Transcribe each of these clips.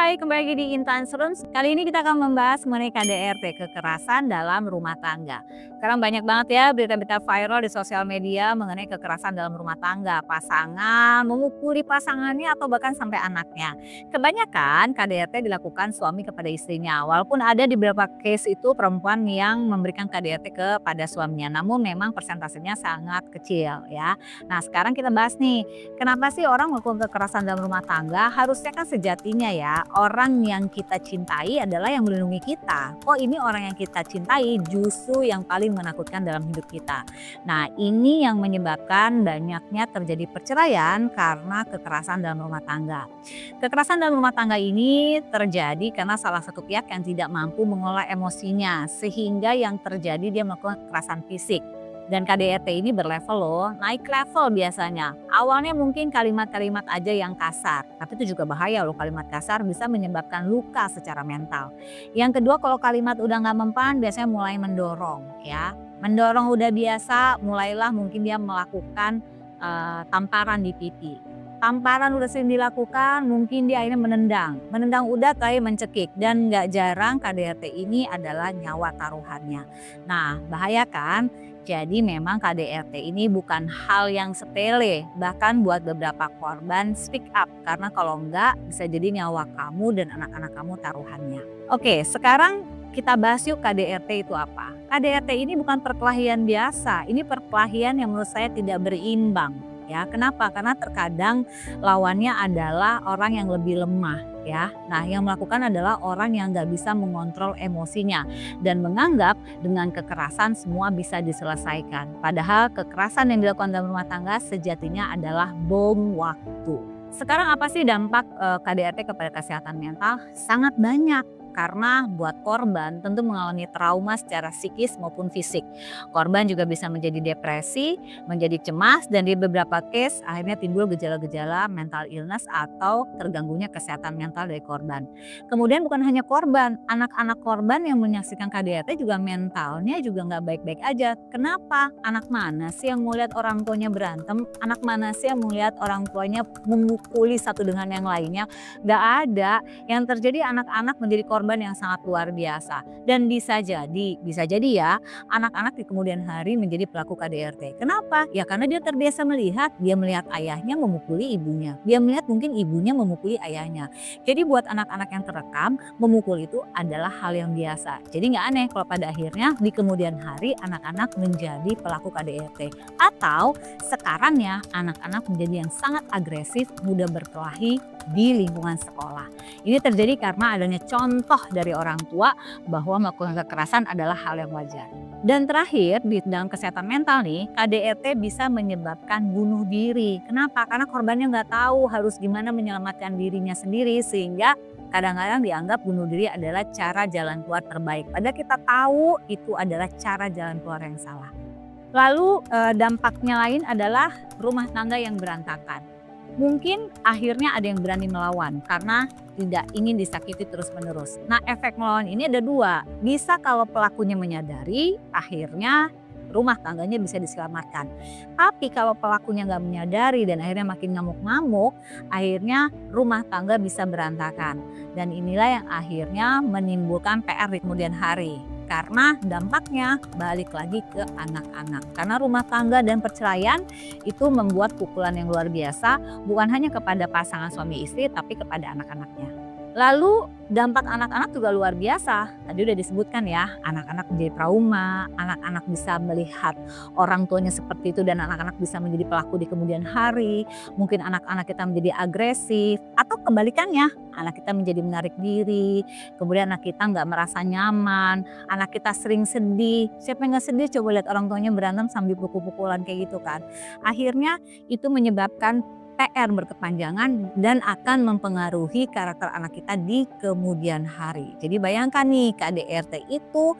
Hai, kembali lagi di Intan Rooms. Kali ini kita akan membahas mengenai KDRT, kekerasan dalam rumah tangga. Sekarang banyak banget ya berita-berita viral di sosial media mengenai kekerasan dalam rumah tangga. Pasangan memukuli pasangannya atau bahkan sampai anaknya. Kebanyakan KDRT dilakukan suami kepada istrinya. Walaupun ada di beberapa case itu perempuan yang memberikan KDRT kepada suaminya. Namun memang persentasenya sangat kecil ya. Nah sekarang kita bahas nih, kenapa sih orang melakukan kekerasan dalam rumah tangga? Harusnya kan sejatinya ya, orang yang kita cintai adalah yang melindungi kita. Kok ini orang yang kita cintai justru yang paling menakutkan dalam hidup kita. Nah ini yang menyebabkan banyaknya terjadi perceraian karena kekerasan dalam rumah tangga. Kekerasan dalam rumah tangga ini terjadi karena salah satu pihak yang tidak mampu mengelola emosinya. Sehingga yang terjadi dia melakukan kekerasan fisik. Dan KDRT ini berlevel loh, naik level biasanya. Awalnya mungkin kalimat-kalimat aja yang kasar, tapi itu juga bahaya loh, kalimat kasar bisa menyebabkan luka secara mental. Yang kedua, kalau kalimat udah nggak mempan biasanya mulai mendorong ya. Mendorong udah biasa, mulailah mungkin dia melakukan tamparan di pipi. Tamparan udah sering dilakukan, mungkin dia akhirnya menendang. Menendang udah tapi mencekik, dan nggak jarang KDRT ini adalah nyawa taruhannya. Nah bahaya kan? Jadi memang KDRT ini bukan hal yang sepele, bahkan buat beberapa korban speak up, karena kalau enggak bisa jadi nyawa kamu dan anak-anak kamu taruhannya. Oke, sekarang kita bahas yuk KDRT itu apa. KDRT ini bukan perkelahian biasa, ini perkelahian yang menurut saya tidak berimbang. Ya, kenapa? Karena terkadang lawannya adalah orang yang lebih lemah ya. Nah yang melakukan adalah orang yang nggak bisa mengontrol emosinya dan menganggap dengan kekerasan semua bisa diselesaikan. Padahal kekerasan yang dilakukan dalam rumah tangga sejatinya adalah bom waktu. Sekarang apa sih dampak KDRT kepada kesehatan mental? Sangat banyak. Karena buat korban tentu mengalami trauma secara psikis maupun fisik. Korban juga bisa menjadi depresi, menjadi cemas, dan di beberapa case akhirnya timbul gejala-gejala mental illness atau terganggunya kesehatan mental dari korban. Kemudian bukan hanya korban, anak-anak korban yang menyaksikan KDRT juga mentalnya juga nggak baik-baik aja. Kenapa? Anak mana sih yang mau lihat orang tuanya berantem? Anak mana sih yang mau lihat orang tuanya memukuli satu dengan yang lainnya? Nggak ada. Yang terjadi anak-anak menjadi korban yang sangat luar biasa, dan bisa jadi ya anak-anak di kemudian hari menjadi pelaku KDRT. Kenapa? Ya karena dia terbiasa melihat ayahnya memukuli ibunya, dia melihat mungkin ibunya memukuli ayahnya. Jadi buat anak-anak yang terekam, memukul itu adalah hal yang biasa. Jadi nggak aneh kalau pada akhirnya di kemudian hari anak-anak menjadi pelaku KDRT. Atau sekarang ya anak-anak menjadi yang sangat agresif, mudah berkelahi di lingkungan sekolah. Ini terjadi karena adanya contoh dari orang tua bahwa melakukan kekerasan adalah hal yang wajar. Dan terakhir di dalam kesehatan mental nih, KDRT bisa menyebabkan bunuh diri. Kenapa? Karena korbannya nggak tahu harus gimana menyelamatkan dirinya sendiri, sehingga kadang-kadang dianggap bunuh diri adalah cara jalan keluar terbaik. Padahal kita tahu itu adalah cara jalan keluar yang salah. Lalu dampaknya lain adalah rumah tangga yang berantakan. Mungkin akhirnya ada yang berani melawan karena tidak ingin disakiti terus-menerus. Nah efek melawan ini ada dua. Bisa kalau pelakunya menyadari, akhirnya rumah tangganya bisa diselamatkan. Tapi kalau pelakunya nggak menyadari dan akhirnya makin ngamuk-ngamuk, akhirnya rumah tangga bisa berantakan. Dan inilah yang akhirnya menimbulkan PR di kemudian hari. Karena dampaknya balik lagi ke anak-anak. Karena rumah tangga dan perceraian itu membuat pukulan yang luar biasa, bukan hanya kepada pasangan suami istri tapi kepada anak-anaknya. Lalu dampak anak-anak juga luar biasa. Tadi udah disebutkan ya, anak-anak menjadi trauma, anak-anak bisa melihat orang tuanya seperti itu dan anak-anak bisa menjadi pelaku di kemudian hari. Mungkin anak-anak kita menjadi agresif atau kebalikannya, anak kita menjadi menarik diri, kemudian anak kita nggak merasa nyaman, anak kita sering sedih. Siapa yang nggak sedih coba lihat orang tuanya berantem sambil pukul-pukulan kayak gitu kan. Akhirnya itu menyebabkan PR berkepanjangan dan akan mempengaruhi karakter anak kita di kemudian hari. Jadi bayangkan nih, KDRT itu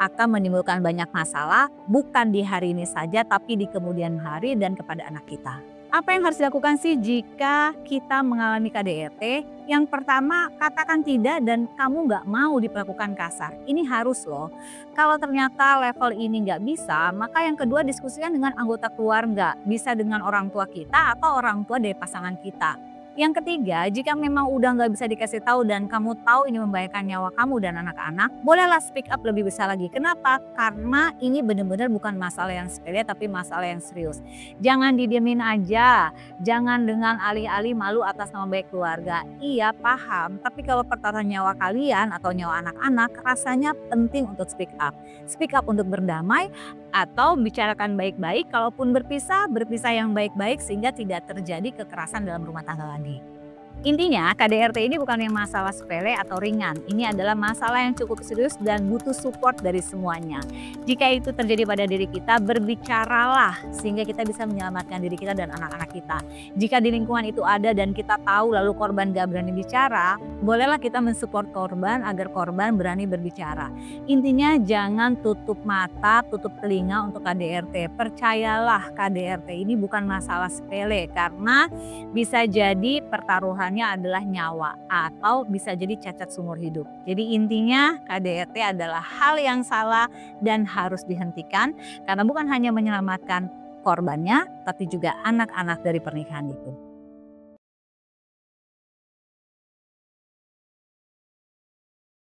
akan menimbulkan banyak masalah bukan di hari ini saja tapi di kemudian hari dan kepada anak kita. Apa yang harus dilakukan sih jika kita mengalami KDRT? Yang pertama, katakan tidak dan kamu nggak mau diperlakukan kasar. Ini harus loh. Kalau ternyata level ini nggak bisa, maka yang kedua diskusikan dengan anggota keluarga. Bisa dengan orang tua kita atau orang tua dari pasangan kita. Yang ketiga, jika memang udah nggak bisa dikasih tahu dan kamu tahu ini membahayakan nyawa kamu dan anak-anak, bolehlah speak up lebih besar lagi. Kenapa? Karena ini benar-benar bukan masalah yang sepele tapi masalah yang serius. Jangan didiemin aja, jangan dengan alih-alih malu atas nama baik keluarga. Iya paham, tapi kalau pertaruhan nyawa kalian atau nyawa anak-anak, rasanya penting untuk speak up. Speak up untuk berdamai atau bicarakan baik-baik, kalaupun berpisah, berpisah yang baik-baik sehingga tidak terjadi kekerasan dalam rumah tangga lagi. Intinya KDRT ini bukan yang masalah sepele atau ringan. Ini adalah masalah yang cukup serius dan butuh support dari semuanya. Jika itu terjadi pada diri kita, berbicaralah sehingga kita bisa menyelamatkan diri kita dan anak-anak kita. Jika di lingkungan itu ada dan kita tahu lalu korban gak berani bicara, bolehlah kita mensupport korban agar korban berani berbicara. Intinya jangan tutup mata, tutup telinga untuk KDRT. Percayalah KDRT ini bukan masalah sepele karena bisa jadi pertaruhan adalah nyawa atau bisa jadi cacat seumur hidup. Jadi intinya KDRT adalah hal yang salah dan harus dihentikan karena bukan hanya menyelamatkan korbannya tapi juga anak-anak dari pernikahan itu.